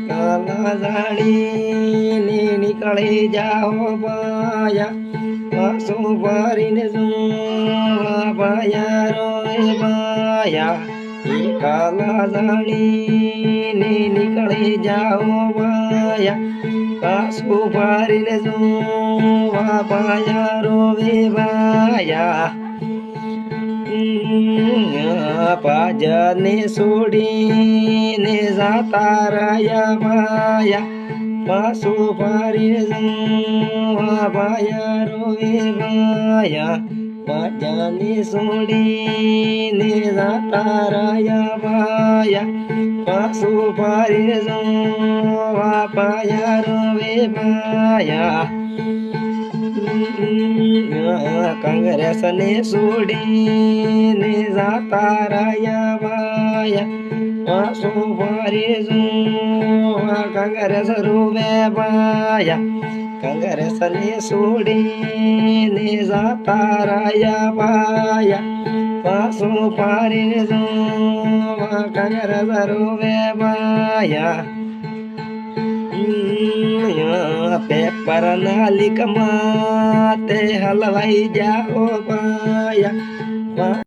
કાલા જાણીને નીકળી જાઓ બાયા પાછો ભરીને જોવા બાયા રોય બાયા કાલા જાણીને નીકળી જાઓ બાયા પાછો ભરીને જોવા બાયા રોવે બાયા પાજને છોડીને જાતા રહ્યા ભાયા પાછો ફરીને જોવા ભાયા રોવે ભાયા પાજને છોડીને જાતા રહ્યા ભાયા પાછો ફરીને જોવા ભાયા રોવે ભાયા कांग्रेस ने छोड़ीने जाता रहा भाया पाछो फरी जोवा कांग्रेस रोवे भाया कांग्रेस ने छोड़ीने जाता रहा भाया पाछो फरी जोवा कांग्रेस रोवे भाया पेपर नालिक माते हलवाई जाओ बाया